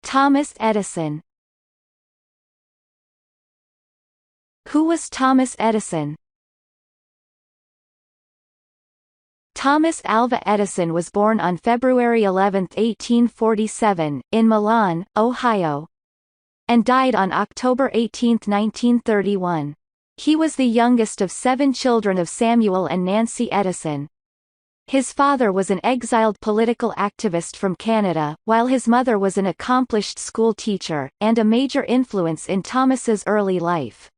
Thomas Edison. Who was Thomas Edison? Thomas Alva Edison was born on February 11, 1847, in Milan, Ohio, and died on October 18, 1931. He was the youngest of 7 children of Samuel and Nancy Edison. His father was an exiled political activist from Canada, while his mother was an accomplished school teacher, and a major influence in Thomas's early life.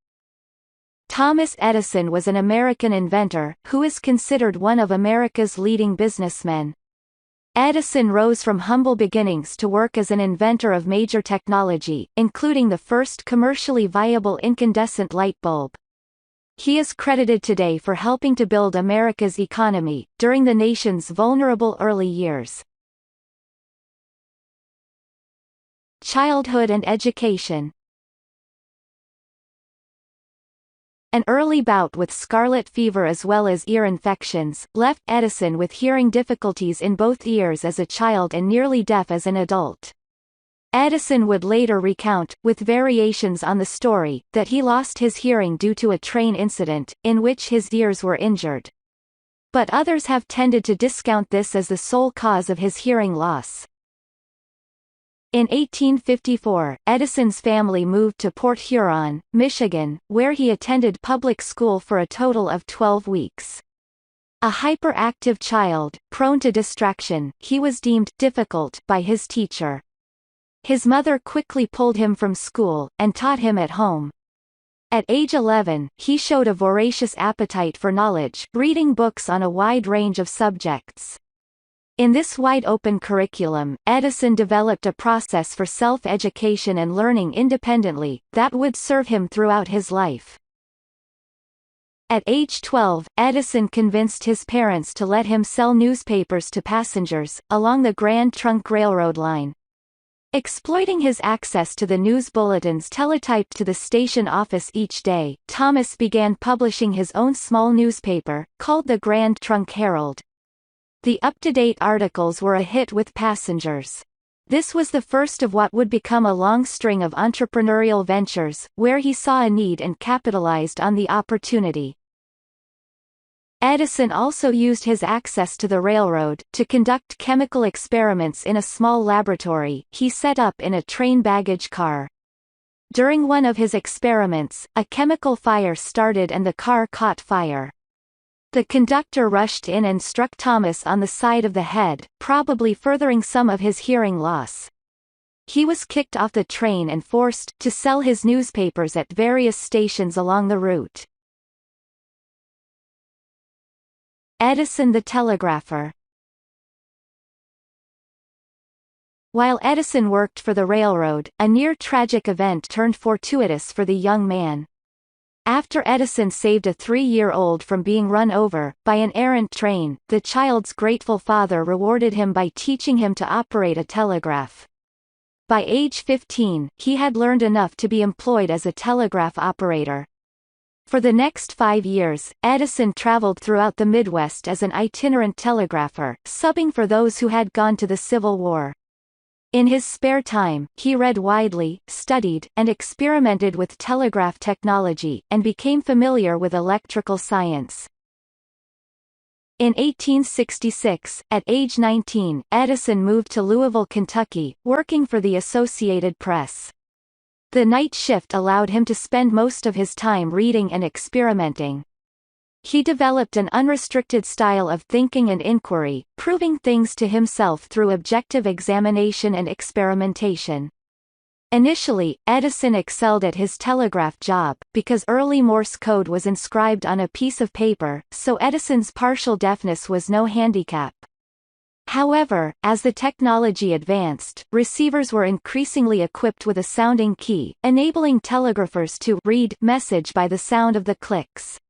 Thomas Edison was an American inventor, who is considered one of America's leading businessmen. Edison rose from humble beginnings to work as an inventor of major technology, including the first commercially viable incandescent light bulb. He is credited today for helping to build America's economy, during the nation's vulnerable early years. Childhood and education. An early bout with scarlet fever as well as ear infections, left Edison with hearing difficulties in both ears as a child and nearly deaf as an adult. Edison would later recount, with variations on the story, that he lost his hearing due to a train incident, in which his ears were injured. But others have tended to discount this as the sole cause of his hearing loss. In 1854, Edison's family moved to Port Huron, Michigan, where he attended public school for a total of 12 weeks. A hyperactive child, prone to distraction, he was deemed difficult by his teacher. His mother quickly pulled him from school, and taught him at home. At age 11, he showed a voracious appetite for knowledge, reading books on a wide range of subjects. In this wide-open curriculum, Edison developed a process for self-education and learning independently, that would serve him throughout his life. At age 12, Edison convinced his parents to let him sell newspapers to passengers, along the Grand Trunk Railroad line. Exploiting his access to the news bulletins teletyped to the station office each day, Thomas began publishing his own small newspaper, called the Grand Trunk Herald. The up-to-date articles were a hit with passengers. This was the first of what would become a long string of entrepreneurial ventures, where he saw a need and capitalized on the opportunity. Edison also used his access to the railroad, to conduct chemical experiments in a small laboratory he set up in a train baggage car. During one of his experiments, a chemical fire started and the car caught fire. The conductor rushed in and struck Thomas on the side of the head, probably furthering some of his hearing loss. He was kicked off the train and forced to sell his newspapers at various stations along the route. Edison the telegrapher. While Edison worked for the railroad, a near-tragic event turned fortuitous for the young man. After Edison saved a 3-year-old from being run over by an errant train, the child's grateful father rewarded him by teaching him to operate a telegraph. By age 15, he had learned enough to be employed as a telegraph operator. For the next 5 years, Edison traveled throughout the Midwest as an itinerant telegrapher, subbing for those who had gone to the Civil War. In his spare time, he read widely, studied, and experimented with telegraph technology, and became familiar with electrical science. In 1866, at age 19, Edison moved to Louisville, Kentucky, working for the Associated Press. The night shift allowed him to spend most of his time reading and experimenting. He developed an unrestricted style of thinking and inquiry, proving things to himself through objective examination and experimentation. Initially, Edison excelled at his telegraph job, because early Morse code was inscribed on a piece of paper, so Edison's partial deafness was no handicap. However, as the technology advanced, receivers were increasingly equipped with a sounding key, enabling telegraphers to read message by the sound of the clicks.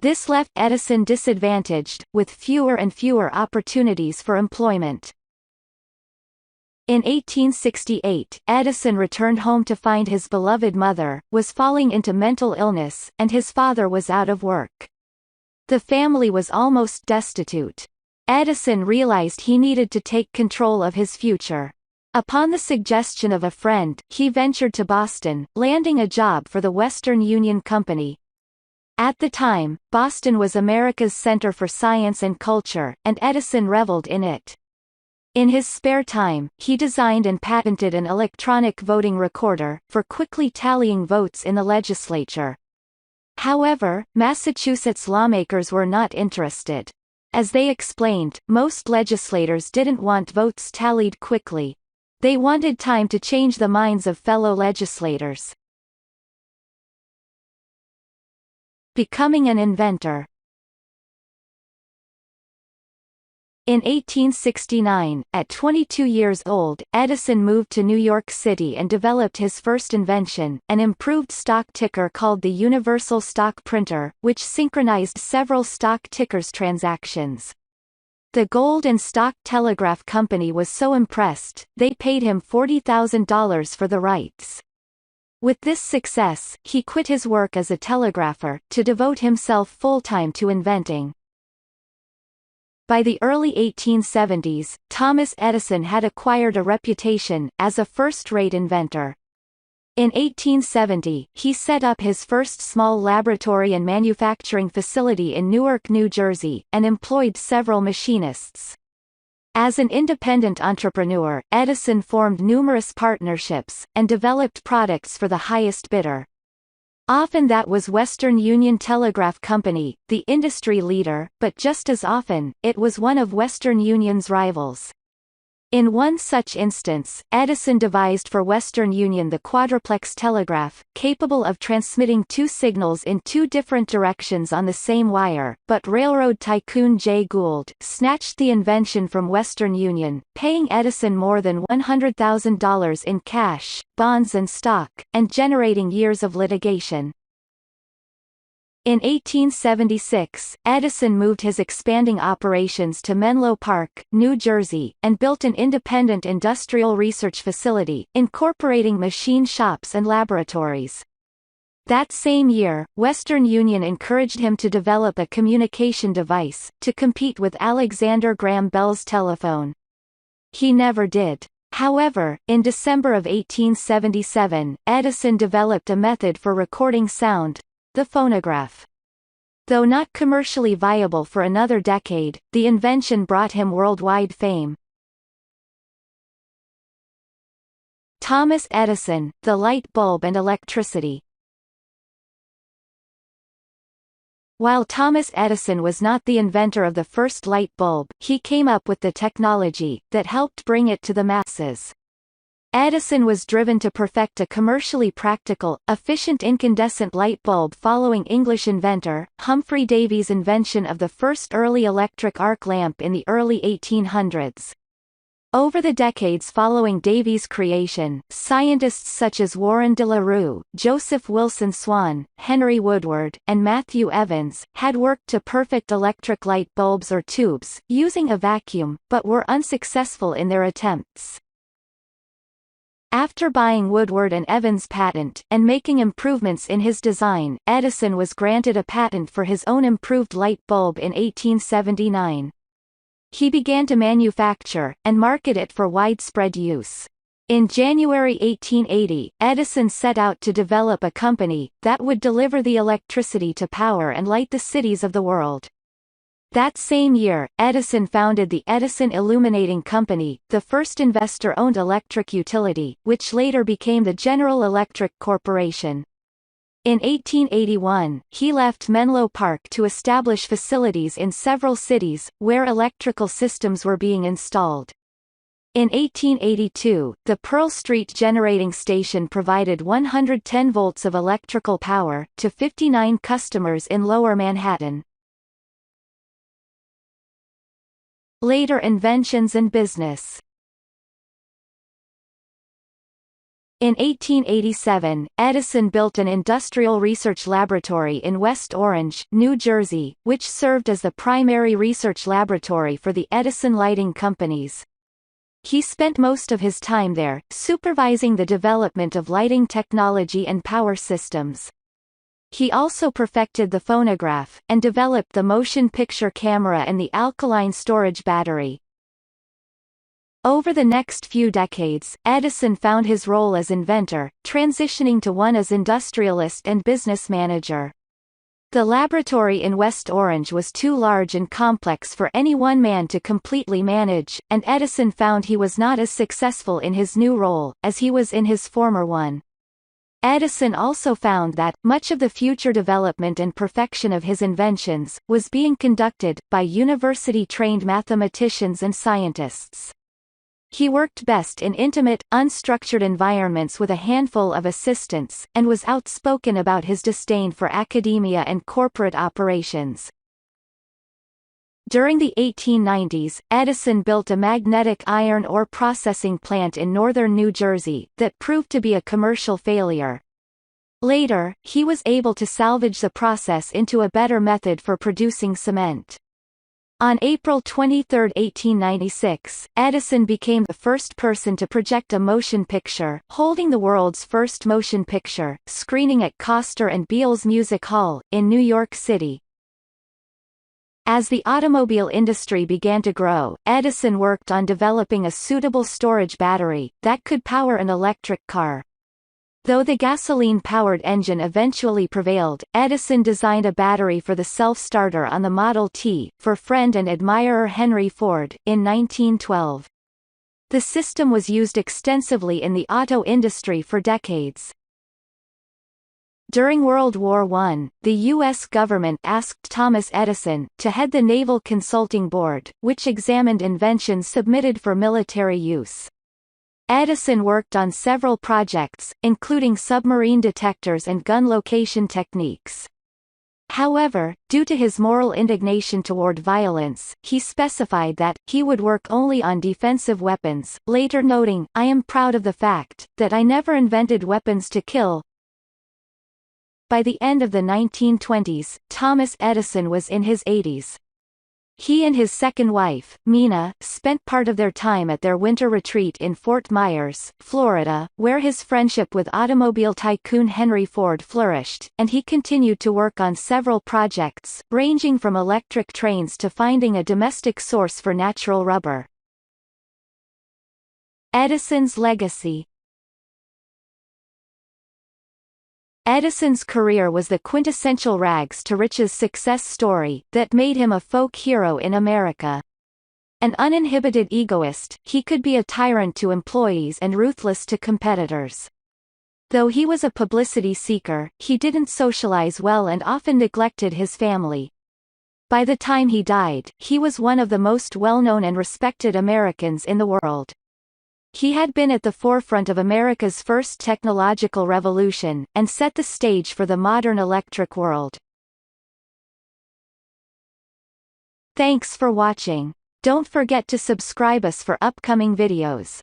This left Edison disadvantaged, with fewer and fewer opportunities for employment. In 1868, Edison returned home to find his beloved mother was falling into mental illness, and his father was out of work. The family was almost destitute. Edison realized he needed to take control of his future. Upon the suggestion of a friend, he ventured to Boston, landing a job for the Western Union Company. At the time, Boston was America's center for science and culture, and Edison reveled in it. In his spare time, he designed and patented an electronic voting recorder, for quickly tallying votes in the legislature. However, Massachusetts lawmakers were not interested. As they explained, most legislators didn't want votes tallied quickly. They wanted time to change the minds of fellow legislators. Becoming an inventor. In 1869, at 22 years old, Edison moved to New York City and developed his first invention, an improved stock ticker called the Universal Stock Printer, which synchronized several stock tickers transactions. The Gold and Stock Telegraph Company was so impressed, they paid him $40,000 for the rights. With this success, he quit his work as a telegrapher, to devote himself full-time to inventing. By the early 1870s, Thomas Edison had acquired a reputation as a first-rate inventor. In 1870, he set up his first small laboratory and manufacturing facility in Newark, New Jersey, and employed several machinists. As an independent entrepreneur, Edison formed numerous partnerships, and developed products for the highest bidder. Often that was Western Union Telegraph Company, the industry leader, but just as often, it was one of Western Union's rivals. In one such instance, Edison devised for Western Union the quadruplex telegraph, capable of transmitting two signals in two different directions on the same wire, but railroad tycoon Jay Gould snatched the invention from Western Union, paying Edison more than $100,000 in cash, bonds and stock, and generating years of litigation. In 1876, Edison moved his expanding operations to Menlo Park, New Jersey, and built an independent industrial research facility, incorporating machine shops and laboratories. That same year, Western Union encouraged him to develop a communication device, to compete with Alexander Graham Bell's telephone. He never did. However, in December of 1877, Edison developed a method for recording sound, the phonograph. Though not commercially viable for another decade, the invention brought him worldwide fame. Thomas Edison, the light bulb and electricity. While Thomas Edison was not the inventor of the first light bulb, he came up with the technology that helped bring it to the masses. Edison was driven to perfect a commercially practical, efficient incandescent light bulb following English inventor, Humphrey Davy's invention of the first early electric arc lamp in the early 1800s. Over the decades following Davy's creation, scientists such as Warren de la Rue, Joseph Wilson Swan, Henry Woodward, and Matthew Evans, had worked to perfect electric light bulbs or tubes, using a vacuum, but were unsuccessful in their attempts. After buying Woodward and Evans' patent, and making improvements in his design, Edison was granted a patent for his own improved light bulb in 1879. He began to manufacture, and market it for widespread use. In January 1880, Edison set out to develop a company that would deliver the electricity to power and light the cities of the world. That same year, Edison founded the Edison Illuminating Company, the first investor-owned electric utility, which later became the General Electric Corporation. In 1881, he left Menlo Park to establish facilities in several cities, where electrical systems were being installed. In 1882, the Pearl Street Generating Station provided 110 volts of electrical power to 59 customers in Lower Manhattan. Later inventions and business. In 1887, Edison built an industrial research laboratory in West Orange, New Jersey, which served as the primary research laboratory for the Edison lighting companies. He spent most of his time there, supervising the development of lighting technology and power systems. He also perfected the phonograph, and developed the motion picture camera and the alkaline storage battery. Over the next few decades, Edison found his role as inventor, transitioning to one as industrialist and business manager. The laboratory in West Orange was too large and complex for any one man to completely manage, and Edison found he was not as successful in his new role, as he was in his former one. Edison also found that, much of the future development and perfection of his inventions, was being conducted, by university-trained mathematicians and scientists. He worked best in intimate, unstructured environments with a handful of assistants, and was outspoken about his disdain for academia and corporate operations. During the 1890s, Edison built a magnetic iron ore processing plant in northern New Jersey, that proved to be a commercial failure. Later, he was able to salvage the process into a better method for producing cement. On April 23, 1896, Edison became the first person to project a motion picture, holding the world's first motion picture screening at Coster and Beals Music Hall, in New York City. As the automobile industry began to grow, Edison worked on developing a suitable storage battery that could power an electric car. Though the gasoline-powered engine eventually prevailed, Edison designed a battery for the self-starter on the Model T, for friend and admirer Henry Ford, in 1912. The system was used extensively in the auto industry for decades. During World War I, the U.S. government asked Thomas Edison to head the Naval Consulting Board, which examined inventions submitted for military use. Edison worked on several projects, including submarine detectors and gun location techniques. However, due to his moral indignation toward violence, he specified that he would work only on defensive weapons, later noting, "I am proud of the fact that I never invented weapons to kill." By the end of the 1920s, Thomas Edison was in his 80s. He and his second wife, Mina, spent part of their time at their winter retreat in Fort Myers, Florida, where his friendship with automobile tycoon Henry Ford flourished, and he continued to work on several projects, ranging from electric trains to finding a domestic source for natural rubber. Edison's legacy. Edison's career was the quintessential rags to riches success story that made him a folk hero in America. An uninhibited egoist, he could be a tyrant to employees and ruthless to competitors. Though he was a publicity seeker, he didn't socialize well and often neglected his family. By the time he died, he was one of the most well-known and respected Americans in the world. He had been at the forefront of America's first technological revolution, and set the stage for the modern electric world. Thanks for watching. Don't forget to subscribe us for upcoming videos.